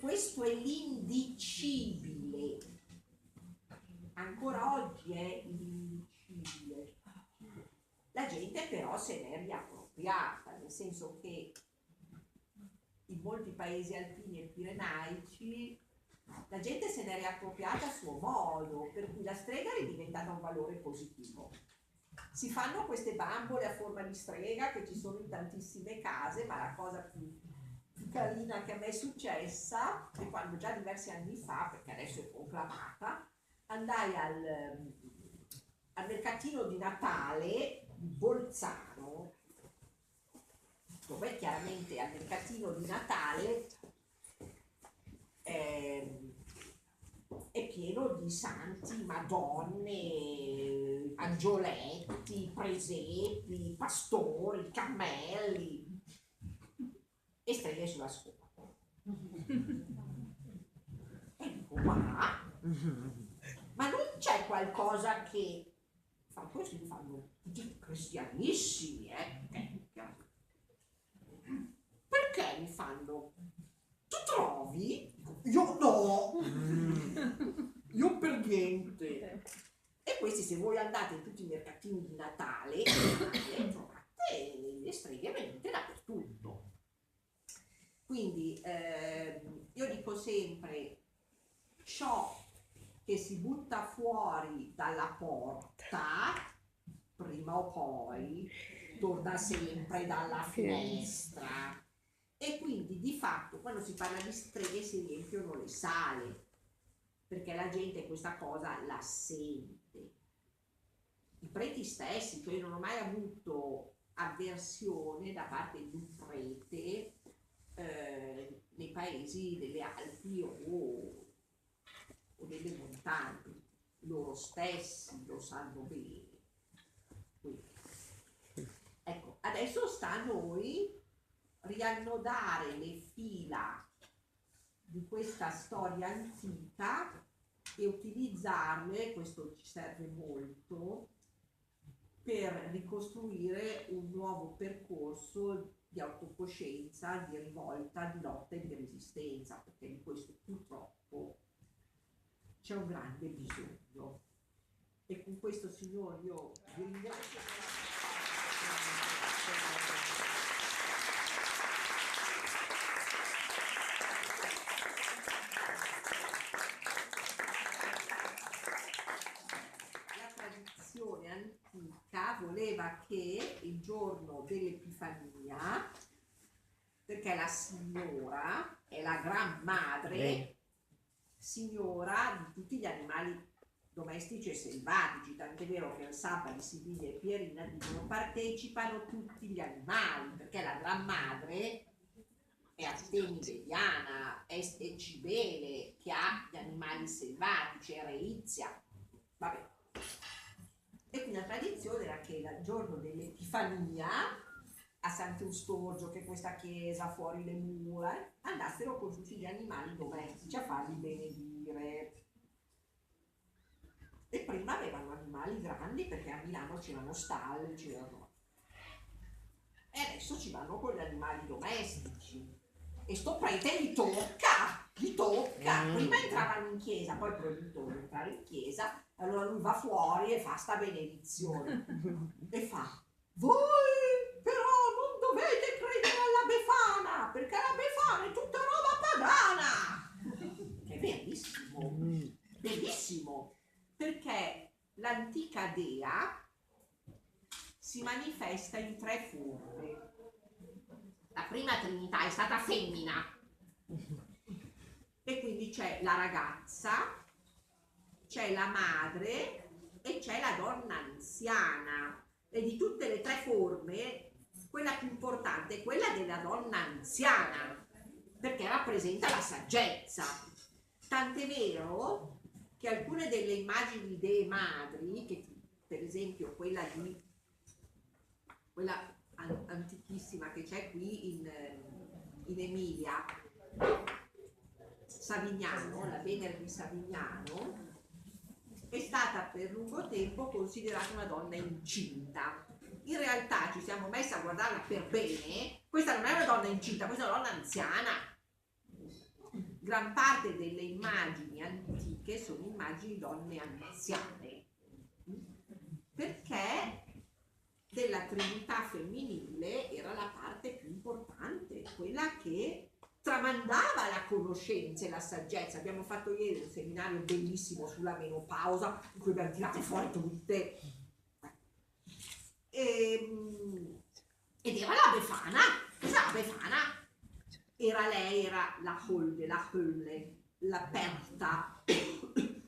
questo è l'indicibile, ancora oggi è l'indicibile. La gente però se n'è riappropriata, nel senso che in molti paesi alpini e pirenaici la gente se n'è riappropriata a suo modo, per cui la strega è diventata un valore positivo. Si fanno queste bambole a forma di strega che ci sono in tantissime case, ma la cosa più carina che a me è successa è quando già diversi anni fa, perché adesso è conclamata, andai al mercatino di Natale di Bolzano, dove chiaramente al mercatino di Natale è pieno di santi, madonne, angioletti, presepi, pastori, cammelli e streghe sulla scuola. E dico, ma non c'è qualcosa che fa questo? Mi fanno tutti cristianissimi, perché mi fanno? Tu trovi? Io no, io per niente. E questi, se voi andate in tutti i mercatini di Natale trovate le streghe venute dappertutto. Quindi io dico sempre, ciò che si butta fuori dalla porta prima o poi torna sempre dalla finestra. E quindi di fatto quando si parla di streghe si riempiono le sale, perché la gente questa cosa la sente. I preti stessi, cioè io non ho mai avuto avversione da parte di un prete nei paesi delle Alpi o delle montagne, loro stessi lo sanno bene. Quindi, ecco, adesso sta a noi riannodare le fila di questa storia antica e utilizzarle, questo ci serve molto, per ricostruire un nuovo percorso di autocoscienza, di rivolta, di lotta e di resistenza, perché di questo purtroppo c'è un grande bisogno. E con questo, signori, io vi ringrazio. Antica voleva che il giorno dell'Epifania, perché la signora è la gran madre, signora di tutti gli animali domestici e selvatici, tant'è vero che al sabato di Sibiglia e Pierina dicono partecipano tutti gli animali, perché la gran madre è Artemide, è Cibele, che ha gli animali selvatici, è Reizia, vabbè. E quindi la tradizione era che il giorno dell'Epifania a Sant'Eustorgio, che è questa chiesa fuori le mura, andassero con tutti gli animali domestici a farli benedire. E prima avevano animali grandi perché a Milano c'erano stalle, c'erano. E adesso ci vanno con gli animali domestici. E sto prete gli tocca. Prima entravano in chiesa, poi proibito entrare in chiesa. Allora lui va fuori e fa sta benedizione e fa: voi però non dovete credere alla Befana, perché la Befana è tutta roba pagana. Che è verissimo, bellissimo, perché l'antica dea si manifesta in tre forme. La prima trinità è stata femmina e quindi c'è la ragazza, c'è la madre e c'è la donna anziana, e di tutte le tre forme quella più importante è quella della donna anziana, perché rappresenta la saggezza. Tant'è vero che alcune delle immagini di dee madri, che per esempio quella antichissima che c'è qui in Emilia, Savignano, la Venere di Savignano, è stata per lungo tempo considerata una donna incinta. In realtà ci siamo messi a guardarla per bene, questa non è una donna incinta, questa è una donna anziana. gran parte delle immagini antiche sono immagini di donne anziane, perché della trinità femminile era la parte più importante, quella che tramandava la conoscenza e la saggezza. Abbiamo fatto ieri un seminario bellissimo sulla menopausa, in cui abbiamo tirato fuori tutte. Ed era la Befana, la Befana era la Holde, l'aperta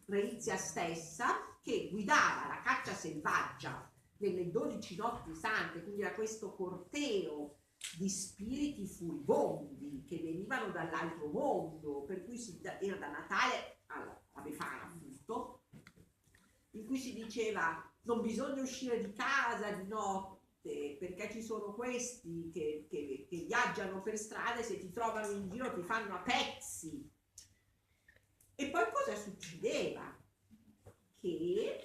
Reizia stessa, che guidava la caccia selvaggia nelle 12 notti sante, quindi era questo corteo di spiriti furibondi che venivano dall'altro mondo, per cui era da Natale alla Befana appunto, in cui si diceva non bisogna uscire di casa di notte perché ci sono questi che viaggiano per strada e se ti trovano in giro ti fanno a pezzi. E poi cosa succedeva? Che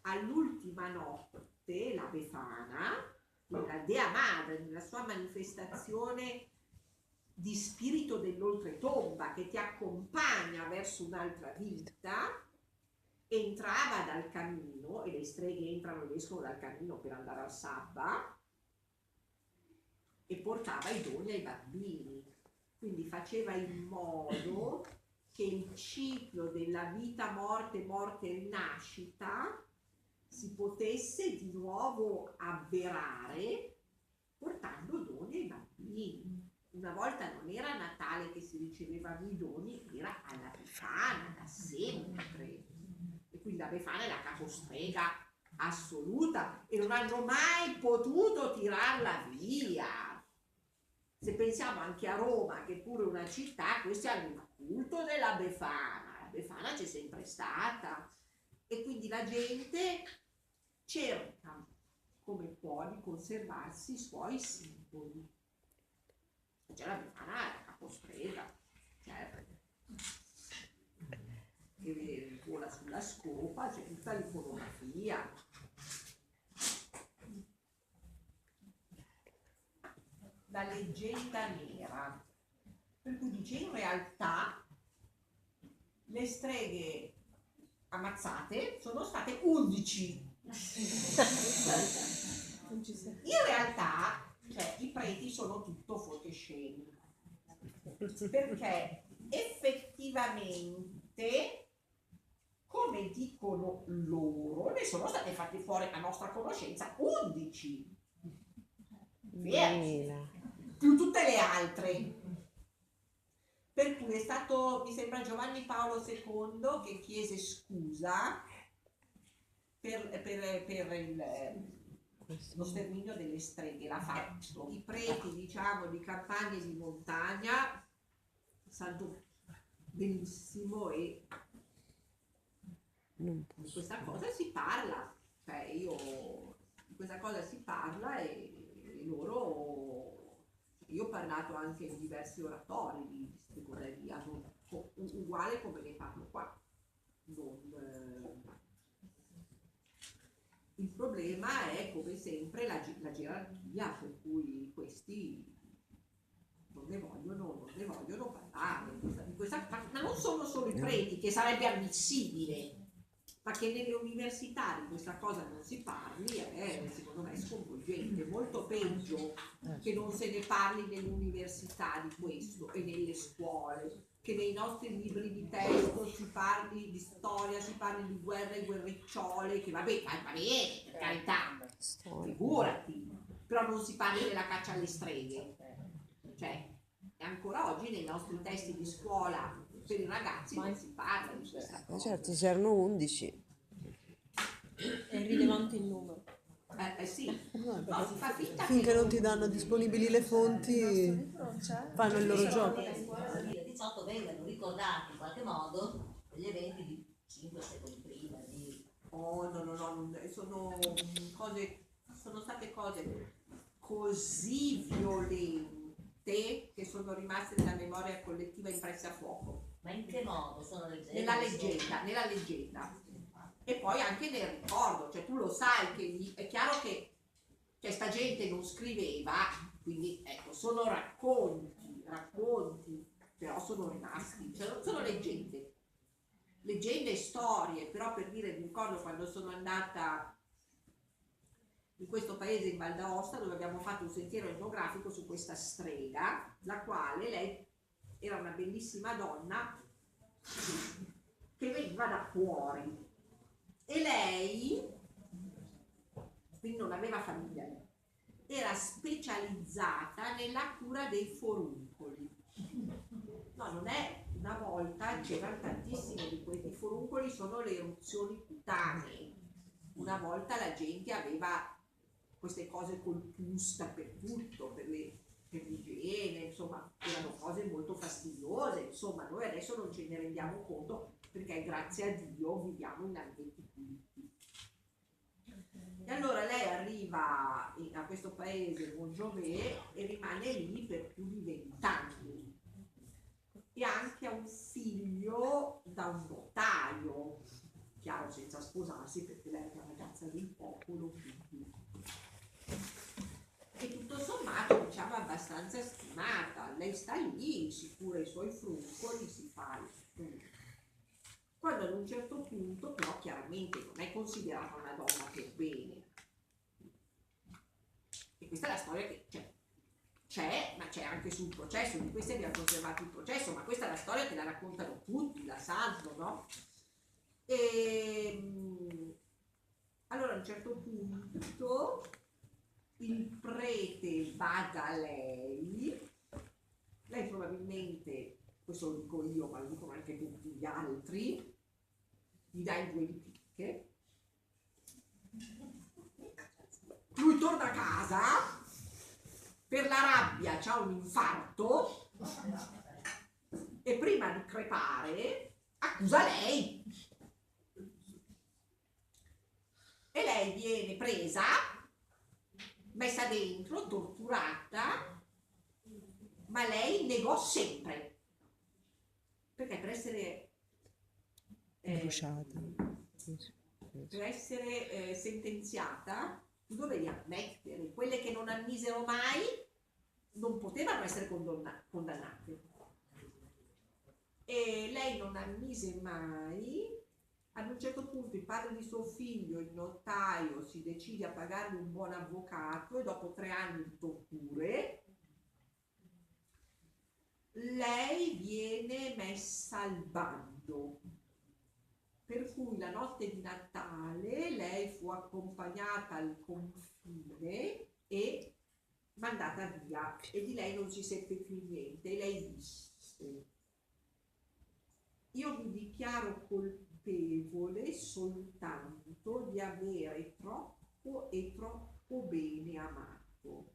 all'ultima notte la Befana, la Dea Madre, nella sua manifestazione di spirito dell'oltretomba che ti accompagna verso un'altra vita, entrava dal camino, e le streghe entrano ed escono dal camino per andare al sabba, e portava i doni ai bambini, quindi faceva in modo che il ciclo della vita, morte, morte e rinascita si potesse di nuovo avverare portando doni ai bambini. Una volta non era Natale che si ricevevano i doni, era alla Befana, da sempre. E quindi la Befana è la capostrega assoluta e non hanno mai potuto tirarla via. Se pensiamo anche a Roma, che è pure una città, questi hanno il culto della Befana. La Befana c'è sempre stata e quindi la gente cerca come può di conservarsi i suoi simboli. C'è la Befana, la capostrega, certo, che vola sulla scopa, c'è tutta l'iconografia. La leggenda nera, per cui dice in realtà le streghe ammazzate sono state 11. In realtà, cioè, i preti sono tutto fotosceni, perché effettivamente, come dicono loro, ne sono state fatte fuori a nostra conoscenza 11. Più tutte le altre. Per cui è stato, mi sembra, Giovanni Paolo II che chiese scusa per lo sterminio delle streghe. L'ha fatto. I preti, diciamo, di campagna e di montagna sanno benissimo e di questa cosa si parla. Cioè di questa cosa si parla e loro... Io ho parlato anche in diversi oratori di stregoneria, uguale come ne parlo qua. Il problema è, come sempre, la gerarchia, per cui questi non ne vogliono parlare. Ma non sono solo i preti, che sarebbe ammissibile, ma che nelle università di questa cosa non si parli è, secondo me, sconvolgente. Molto peggio che non se ne parli nelle università di questo e nelle scuole, che nei nostri libri di testo si parli di storia, si parli di guerre e guerricciole, che va bene, per carità, figurati, però non si parli della caccia alle streghe. Cioè, ancora oggi nei nostri testi di scuola per i ragazzi non si parla di questa cosa. Certo, c'erano 11. È irrilevante il numero. Sì, no, si fa finta Finché non ti danno disponibili le fonti, fanno il loro gioco. Nel 2018 vengano ricordati in qualche modo gli eventi di 5 secoli prima. Oh, no, sono state cose così violente che sono rimaste nella memoria collettiva impresse a fuoco. Ma in che modo sono leggende? Nella leggenda. E poi anche nel ricordo, cioè tu lo sai che è chiaro che sta gente non scriveva, quindi ecco, sono racconti però sono rimasti, cioè, sono leggende e storie, però per dire, mi ricordo quando sono andata in questo paese in Val d'Aosta dove abbiamo fatto un sentiero etnografico su questa strega, la quale lei era una bellissima donna che veniva da fuori e lei, quindi non aveva famiglia, era specializzata nella cura dei foruncoli. No, non è una volta, c'erano tantissimi di questi foruncoli, sono le eruzioni cutanee. Una volta la gente aveva queste cose col pus dappertutto, per l'igiene, insomma, erano cose molto fastidiose, insomma, noi adesso non ce ne rendiamo conto perché grazie a Dio viviamo in ambienti puliti. E allora lei arriva a questo paese, Montjovet, e rimane lì per più di 20 anni. E anche ha un figlio da un notaio, chiaro senza sposarsi perché lei è una ragazza del popolo, quindi. E tutto sommato diciamo abbastanza stimata, lei sta lì, si cura i suoi fruncoli, si fa il frutto. Quando ad un certo punto però chiaramente non è considerata una donna per bene. E questa è la storia che c'è, ma c'è anche sul processo, di questi abbiamo conservato il processo, ma questa è la storia che la raccontano tutti, la sanno, no? E allora a un certo punto il prete va da lei probabilmente, questo lo dico io, ma lo dicono anche tutti gli altri, gli dai 2 di picche, lui torna a casa, per la rabbia c'ha un infarto e prima di crepare accusa lei. E lei viene presa, messa dentro, torturata, ma lei negò sempre. Perché per essere Bruciata. per essere sentenziata, tu dovevi ammettere. Quelle che non ammisero mai non potevano essere condannate. E lei non ammise mai. Ad un certo punto il padre di suo figlio, il notaio, si decide a pagargli un buon avvocato e dopo 3 anni di torture lei viene messa al bando. Per cui la notte di Natale lei fu accompagnata al confine e mandata via e di lei non si seppe più niente. E lei disse: io mi dichiaro colpevole soltanto di avere troppo e troppo bene amato.